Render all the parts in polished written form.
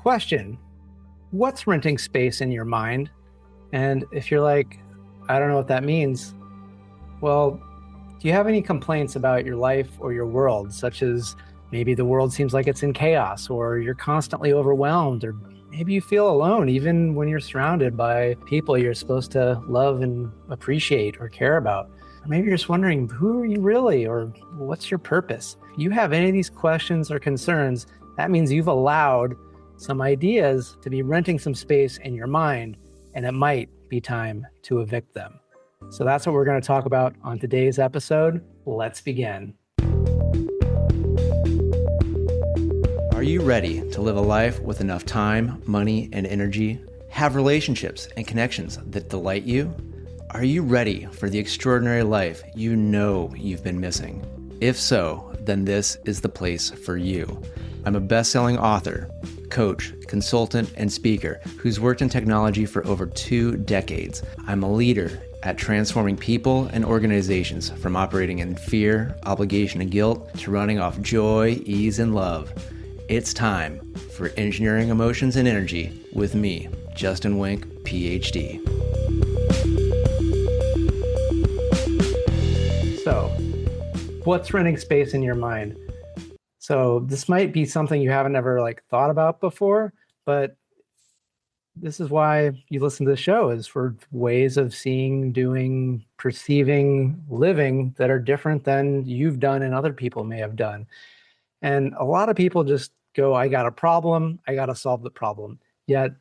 Question: what's renting space in your mind? And if you're like, I don't know what that means, well, do you have any complaints about your life or your world, such as maybe the world seems like it's in chaos, or you're constantly overwhelmed, or maybe you feel alone even when you're surrounded by people you're supposed to love and appreciate or care about? Or maybe you're just wondering, who are you really, or what's your purpose? If you have any of these questions or concerns, that means you've allowed some ideas to be renting some space in your mind, and it might be time to evict them. So that's what we're going to talk about on today's episode. Let's begin. Are you ready to live a life with enough time, money, and energy? Have relationships and connections that delight you? Are you ready for the extraordinary life you know you've been missing? If so, then this is the place for you. I'm a best-selling author, coach, consultant, and speaker who's worked in technology for over 2 decades. I'm a leader at transforming people and organizations from operating in fear, obligation, and guilt to running off joy, ease, and love. It's time for Engineering Emotions and Energy with me, Justin Wink, Ph.D. So, what's renting space in your mind? So this might be something you haven't ever thought about before, but this is why you listen to the show, is for ways of seeing, doing, perceiving, living that are different than you've done and other people may have done. And a lot of people just go, I got a problem, I got to solve the problem. Yet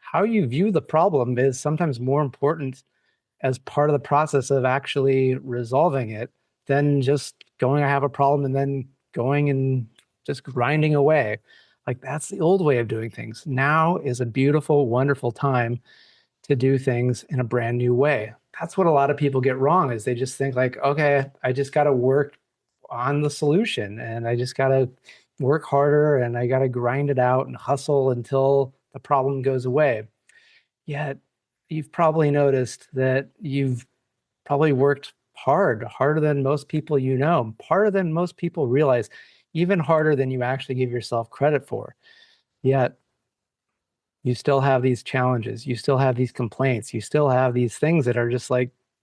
how you view the problem is sometimes more important as part of the process of actually resolving it than just going, I have a problem, and then going and just grinding away. That's the old way of doing things. Now is a beautiful, wonderful time to do things in a brand new way. That's what a lot of people get wrong, is they just think okay, I just got to work on the solution, and I just got to work harder, and I got to grind it out and hustle until the problem goes away. Yet you've probably noticed that you've probably worked harder than most people harder than most people realize, even harder than you actually give yourself credit for. Yet you still have these challenges, you still have these complaints, you still have these things that are just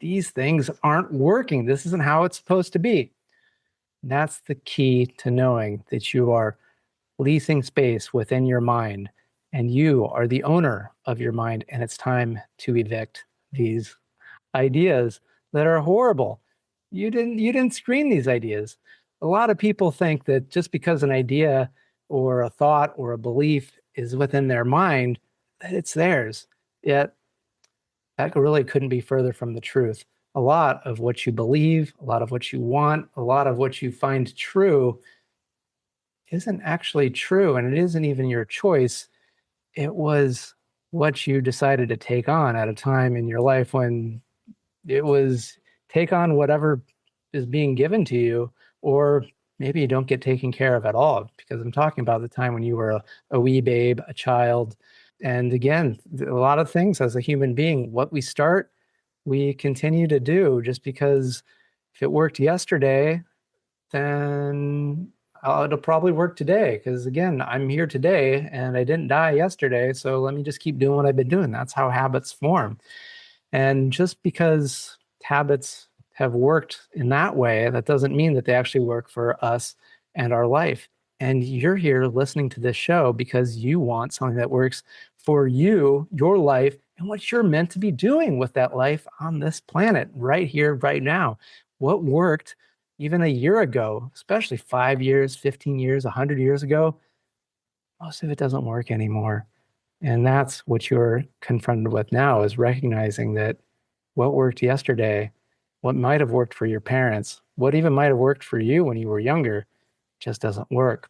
these things aren't working. This isn't how it's supposed to be. And that's the key to knowing that you are leasing space within your mind, and you are the owner of your mind, and it's time to evict these ideas that are horrible. You didn't screen these ideas. A lot of people think that just because an idea or a thought or a belief is within their mind, that it's theirs. Yet that really couldn't be further from the truth. A lot of what you believe, a lot of what you want, a lot of what you find true isn't actually true, and it isn't even your choice. It was what you decided to take on at a time in your life when it was take on whatever is being given to you, or maybe you don't get taken care of at all, because I'm talking about the time when you were a wee babe, a child. And again, a lot of things as a human being, what we start, we continue to do, just because if it worked yesterday, then it'll probably work today. Because again, I'm here today and I didn't die yesterday. So let me just keep doing what I've been doing. That's how habits form. And just because habits have worked in that way, that doesn't mean that they actually work for us and our life. And you're here listening to this show because you want something that works for you, your life, and what you're meant to be doing with that life on this planet right here, right now. What worked even a year ago, especially 5 years, 15 years, 100 years ago, most of it doesn't work anymore. And that's what you're confronted with now, is recognizing that what worked yesterday, what might have worked for your parents, what even might have worked for you when you were younger, just doesn't work.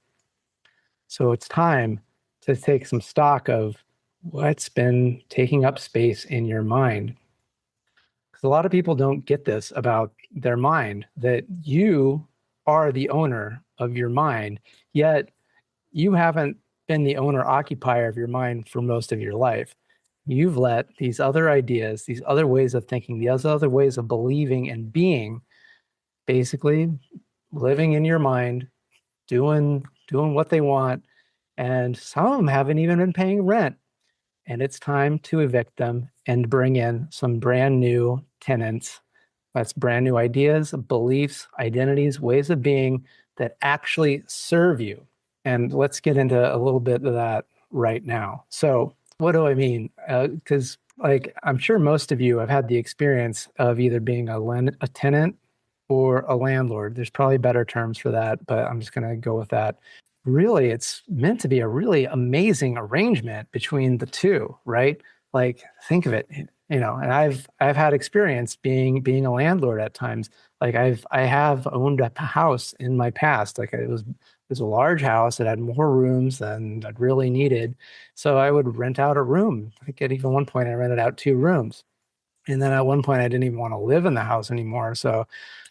So it's time to take some stock of what's been taking up space in your mind. Because a lot of people don't get this about their mind, that you are the owner of your mind, yet you haven't been the owner occupier of your mind for most of your life. You've let these other ideas, these other ways of thinking, these other ways of believing and being, basically living in your mind, doing what they want, and some of them haven't even been paying rent. And it's time to evict them and bring in some brand new tenants. That's brand new ideas, beliefs, identities, ways of being that actually serve you. And let's get into a little bit of that right now. So, what do I mean? Because, like, I'm sure most of you have had the experience of either being a tenant or a landlord. There's probably better terms for that, but I'm just going to go with that. Really, it's meant to be a really amazing arrangement between the two, right? Like, think of it, and I've had experience being a landlord at times. Like I have owned a house in my past. Like it was a large house. It had more rooms than I'd really needed. So I would rent out a room. Like at even one point I rented out two rooms. And then at one point I didn't even want to live in the house anymore. So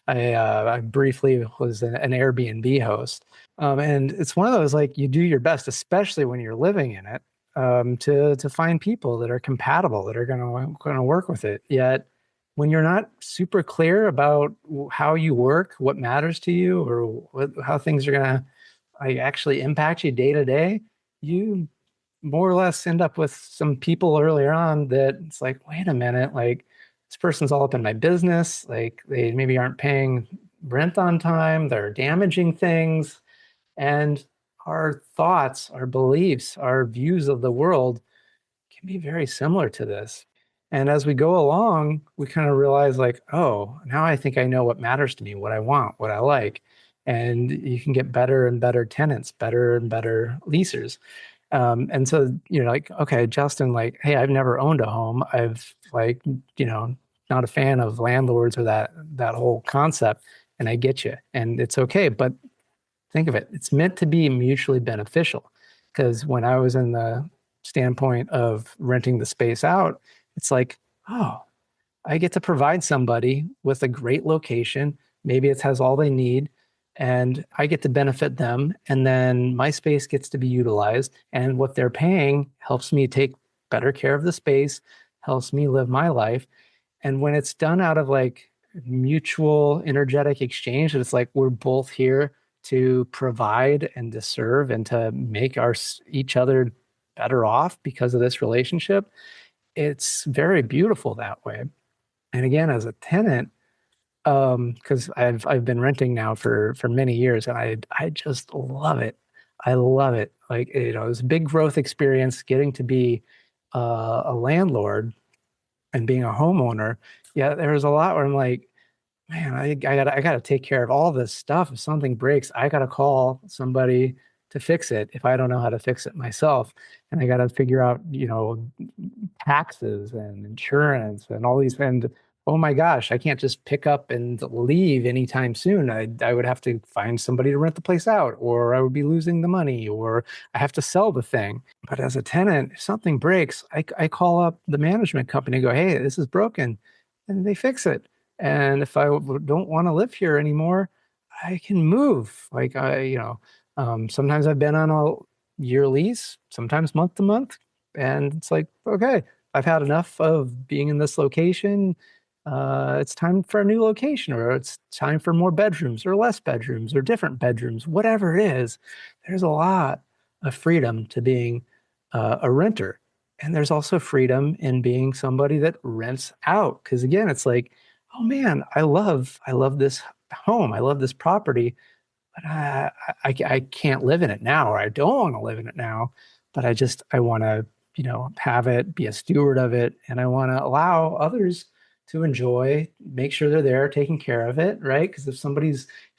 I briefly was an Airbnb host. And it's one of those like you do your best, especially when you're living in it, to find people that are compatible, that are gonna work with it. Yet when you're not super clear about how you work, what matters to you, or how things are gonna like actually impact you day to day, you more or less end up with some people earlier on that it's like, wait a minute, like this person's all up in my business. Like they maybe aren't paying rent on time, they're damaging things. And our thoughts, our beliefs, our views of the world can be very similar to this. And as we go along, we kind of realize, like, oh, now I think I know what matters to me, what I want, what I like. And you can get better and better tenants, better and better leasers. And so you're like, okay, Justin, like, hey, I've never owned a home. I've like, not a fan of landlords or that whole concept. And I get you. And it's okay. But think of it, it's meant to be mutually beneficial. Because when I was in the standpoint of renting the space out, it's like, oh, I get to provide somebody with a great location. Maybe it has all they need, and I get to benefit them. And then my space gets to be utilized. And what they're paying helps me take better care of the space, helps me live my life. And when it's done out of like mutual energetic exchange, it's like we're both here to provide and to serve and to make each other better off because of this relationship. It's very beautiful that way. And again, as a tenant, because I've been renting now for many years, and I just love it. I love it. Like it was a big growth experience getting to be a landlord and being a homeowner. Yeah, there was a lot where I'm like, man, I gotta take care of all this stuff. If something breaks, I gotta call somebody to fix it if I don't know how to fix it myself. And I gotta figure out, taxes and insurance and all these. And oh my gosh, I can't just pick up and leave anytime soon. I would have to find somebody to rent the place out, or I would be losing the money, or I have to sell the thing. But as a tenant, if something breaks, I call up the management company and go, hey, this is broken. And they fix it. And if I don't want to live here anymore, I can move. Like sometimes I've been on a year lease, sometimes month to month, and it's like, okay, I've had enough of being in this location. It's time for a new location, or it's time for more bedrooms, or less bedrooms, or different bedrooms, whatever it is. There's a lot of freedom to being a renter. And there's also freedom in being somebody that rents out. Because again, it's like, oh man, I love this home. I love this property, but I can't live in it now, or I don't want to live in it now. But I want to, have it, be a steward of it, and I want to allow others to enjoy, make sure they're there, taking care of it, right? Because if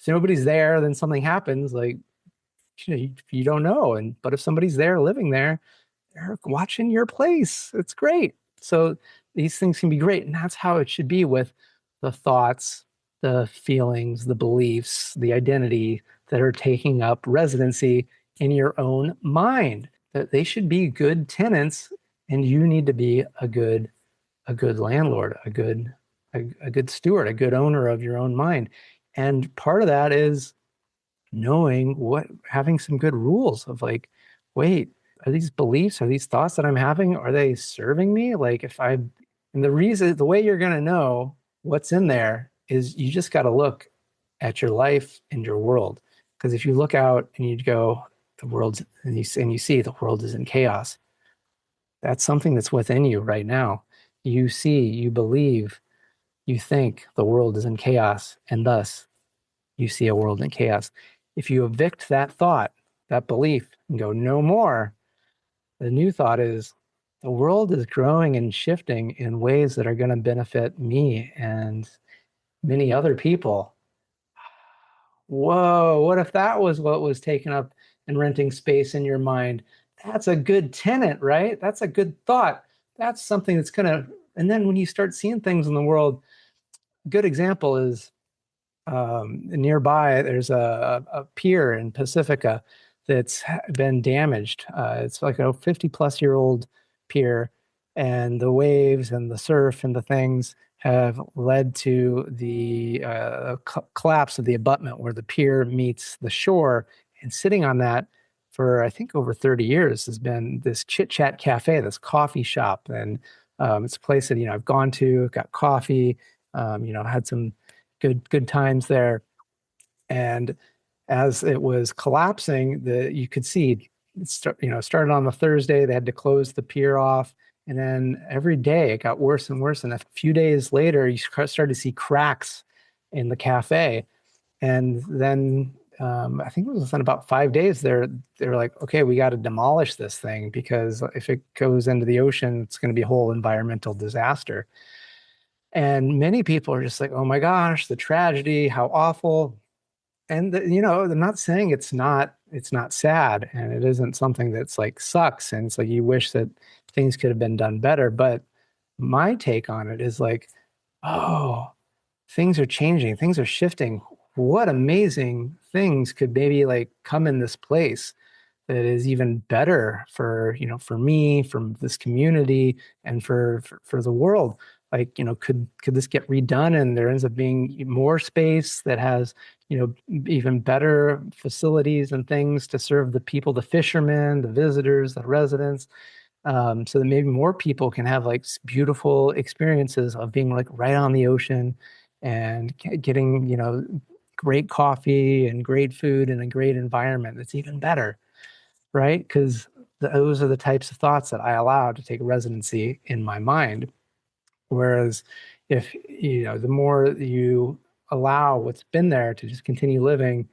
nobody's there, then something happens. Like you don't know, but if somebody's there, living there, they're watching your place. It's great. So these things can be great. And that's how it should be with the thoughts, the feelings, the beliefs, the identity that are taking up residency in your own mind. That they should be good tenants, and you need to be a good landlord, a good steward, a good owner of your own mind. And part of that is knowing having some good rules of like, wait, are these beliefs, are these thoughts that I'm having, are they serving me? Like and the way you're going to know what's in there is you just got to look at your life and your world. Because if you look out and you go, the world's, and you see the world is in chaos. That's something that's within you right now. You see, you believe, you think the world is in chaos, and thus you see a world in chaos. If you evict that thought, that belief, and go, no more, the new thought is the world is growing and shifting in ways that are going to benefit me and many other people. Whoa, what if that was what was taking up and renting space in your mind? That's a good tenant, right? That's a good thought. That's something that's going to, and then when you start seeing things in the world, a good example is nearby, there's a pier in Pacifica that's been damaged. It's like a 50 plus year old pier, and the waves and the surf and the things have led to the collapse of the abutment where the pier meets the shore. And sitting on that for, I think, over 30 years has been this Chit Chat Cafe, this coffee shop. And it's a place that, I've gone to, got coffee, had some good times there. And as it was collapsing, you could see started on the Thursday. They had to close the pier off, and then every day it got worse and worse. And a few days later, you started to see cracks in the cafe. And then I think it was within about 5 days, they were like, okay, we got to demolish this thing because if it goes into the ocean, it's going to be a whole environmental disaster. And many people are just like, oh my gosh, the tragedy, how awful. And I'm not saying it's not sad and it isn't something that's like sucks. And it's like you wish that things could have been done better. But my take on it is like, oh, things are changing, things are shifting. What amazing things could maybe like come in this place that is even better for me, from this community, and for the world. Like, could this get redone and there ends up being more space that has, even better facilities and things to serve the people, the fishermen, the visitors, the residents, so that maybe more people can have like beautiful experiences of being like right on the ocean and getting, great coffee and great food and a great environment that's even better, right? Because those are the types of thoughts that I allow to take residency in my mind. Whereas if, the more you allow what's been there to just continue living,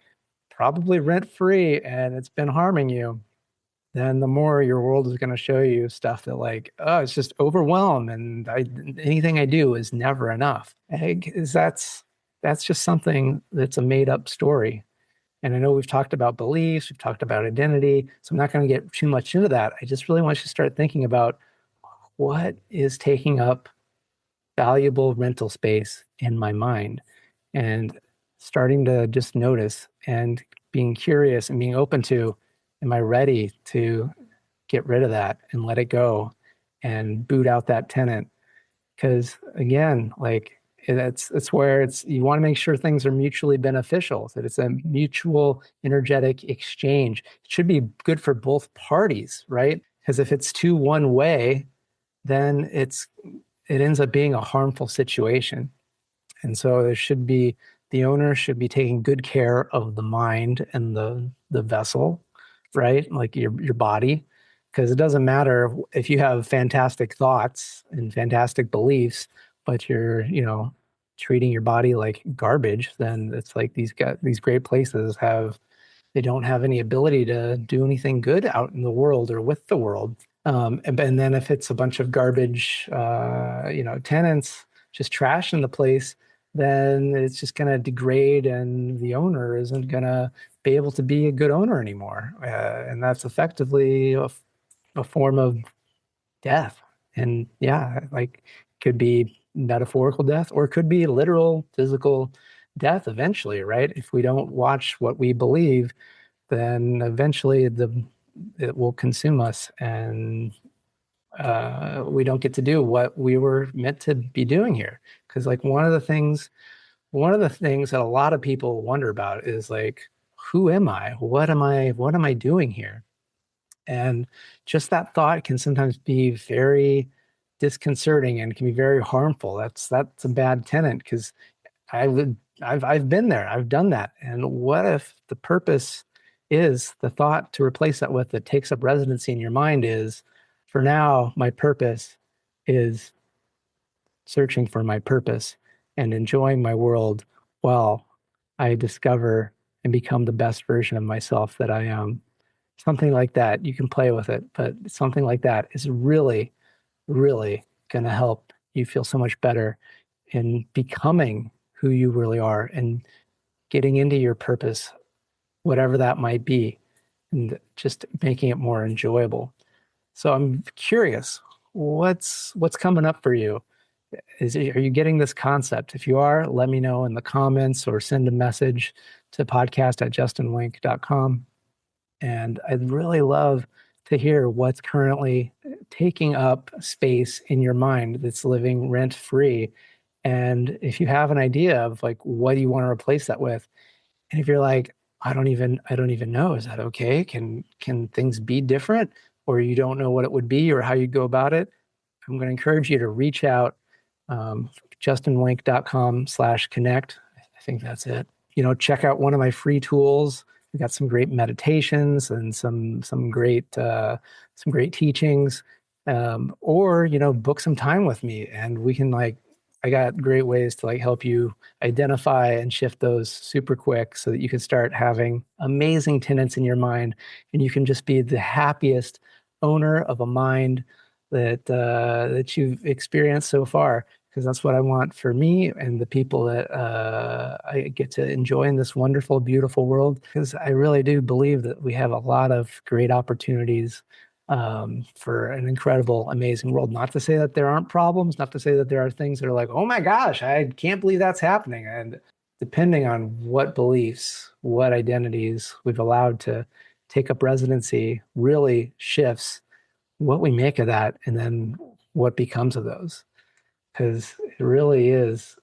probably rent free, and it's been harming you, then the more your world is going to show you stuff that like, oh, it's just overwhelmed, and anything I do is never enough. Because that's just something that's a made up story. And I know we've talked about beliefs, we've talked about identity, so I'm not going to get too much into that. I just really want you to start thinking about what is taking up valuable rental space in my mind, and starting to just notice and being curious and being open to, am I ready to get rid of that and let it go and boot out that tenant? Because again, like it's where you want to make sure things are mutually beneficial, that it's a mutual energetic exchange. It should be good for both parties, right? Because if it's too one way, then it ends up being a harmful situation. And so the owner should be taking good care of the mind and the vessel, right? Like your body, because it doesn't matter if you have fantastic thoughts and fantastic beliefs, but you're, treating your body like garbage, then it's like these great places they don't have any ability to do anything good out in the world or with the world. And then if it's a bunch of garbage, tenants just trashing the place, then it's just going to degrade, and the owner isn't going to be able to be a good owner anymore. And that's effectively a form of death. And yeah, like, could be metaphorical death or it could be literal physical death eventually, right? If we don't watch what we believe, then eventually it will consume us, and we don't get to do what we were meant to be doing here. Because like one of the things that a lot of people wonder about is like, who am I? What am I doing here? And just that thought can sometimes be very disconcerting and can be very harmful. That's a bad tenant, because I've been there, I've done that. And what if the purpose is the thought to replace that with that takes up residency in your mind is, for now, my purpose is searching for my purpose and enjoying my world while I discover and become the best version of myself that I am. Something like that. You can play with it, but something like that is really, really going to help you feel so much better in becoming who you really are and getting into your purpose, whatever that might be, and just making it more enjoyable. So I'm curious, what's coming up for you? Are you getting this concept? If you are, let me know in the comments or send a message to podcast@justinwink.com. And I'd really love to hear what's currently taking up space in your mind that's living rent free. And if you have an idea of like what do you want to replace that with? And if you're like, I don't even know, is that okay? Can things be different? Or you don't know what it would be or how you go about it? I'm going to encourage you to reach out, um, justinwink.com/connect. I think that's it. Check out one of my free tools. We got some great meditations and some great teachings. Or, book some time with me and we can I got great ways to help you identify and shift those super quick so that you can start having amazing tenants in your mind and you can just be the happiest owner of a mind that you've experienced so far, because that's what I want for me and the people that I get to enjoy in this wonderful, beautiful world. Because I really do believe that we have a lot of great opportunities for an incredible, amazing world. Not to say that there aren't problems, not to say that there are things that are like, oh my gosh, I can't believe that's happening. And depending on what beliefs, what identities we've allowed to take up residency really shifts what we make of that and then what becomes of those. Because it really is,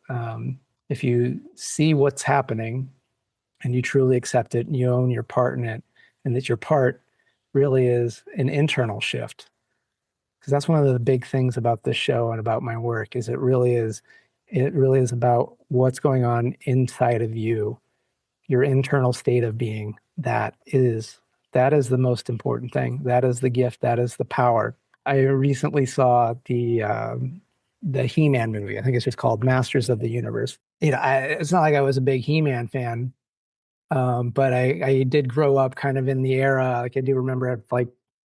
if you see what's happening and you truly accept it and you own your part in it, and that your part really is an internal shift. Because that's one of the big things about this show and about my work is it really is about what's going on inside of you, your internal state of being. That is the most important thing. That is the gift. That is the power. I recently saw the He-Man movie. I think it's just called Masters of the Universe. It's not like I was a big He-Man fan, but I did grow up kind of in the era. Like I do remember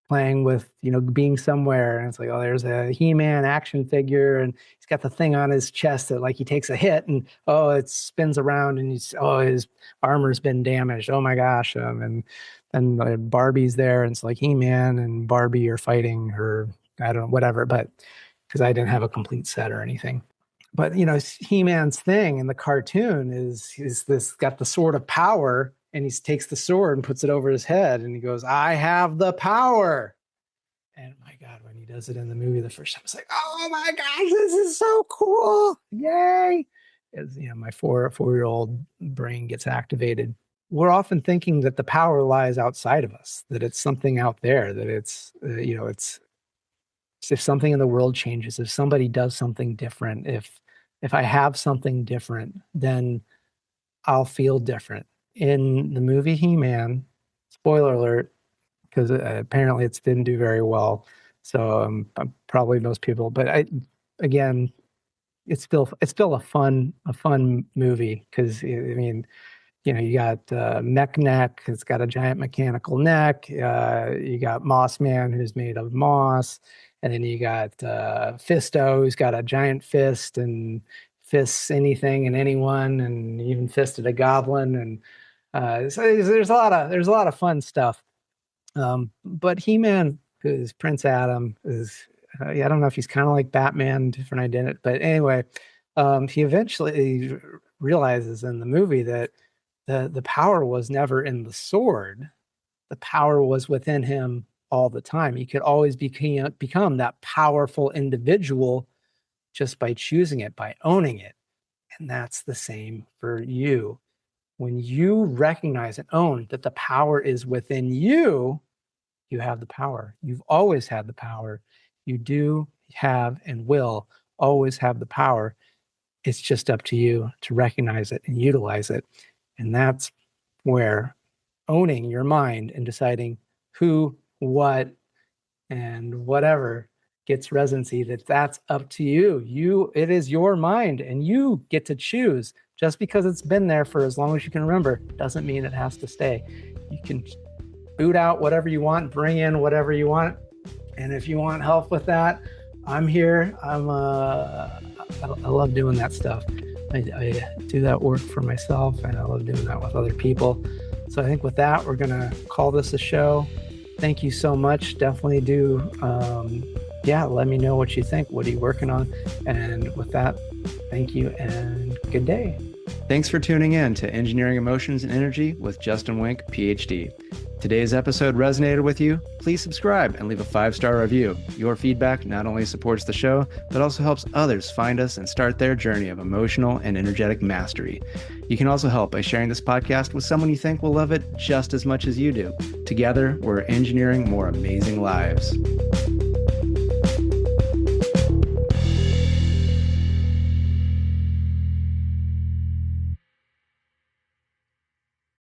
playing with, being somewhere and it's like, oh, there's a He-Man action figure and he's got the thing on his chest that he takes a hit and oh, it spins around and his armor's been damaged. Oh my gosh. And Barbie's there and it's like He-Man and Barbie are fighting her, I don't know, whatever, but because I didn't have a complete set or anything. But He-Man's thing in the cartoon is this got the sword of power, and he takes the sword and puts it over his head, and he goes, "I have the power." And my God, when he does it in the movie the first time, it's like, "Oh my gosh, this is so cool! Yay!" As my four-year-old brain gets activated. We're often thinking that the power lies outside of us, that it's something out there, that it's if something in the world changes, if somebody does something different, if I have something different, then I'll feel different. In the movie He-Man, spoiler alert, because apparently it didn't do very well. So probably most people, but again, it's still a fun movie because I mean you got Mech Neck, it's got a giant mechanical neck. You got Moss Man, who's made of moss. And then you got Fisto, who's got a giant fist and fists anything and anyone, and even fisted a goblin. And so there's a lot of fun stuff. But He-Man, who's Prince Adam, is I don't know if he's kind of like Batman, different identity, but anyway, he eventually realizes in the movie that the power was never in the sword. The power was within him all the time. He could always become that powerful individual just by choosing it, by owning it. And that's the same for you. When you recognize and own that the power is within you, you have the power. You've always had the power. You do have and will always have the power. It's just up to you to recognize it and utilize it. And that's where owning your mind and deciding who, what, and whatever gets residency, that's up to you. It is your mind and you get to choose. Just because it's been there for as long as you can remember doesn't mean it has to stay. You can boot out whatever you want, bring in whatever you want. And if you want help with that, I'm here. I love doing that stuff. I do that work for myself, and I love doing that with other people. So I think with that, we're going to call this a show. Thank you so much. Definitely do. Let me know what you think. What are you working on? And with that, thank you and good day. Thanks for tuning in to Engineering Emotions and Energy with Justin Wink, Ph.D. Today's episode resonated with you? Please subscribe and leave a 5-star review. Your feedback not only supports the show, but also helps others find us and start their journey of emotional and energetic mastery. You can also help by sharing this podcast with someone you think will love it just as much as you do. Together, we're engineering more amazing lives.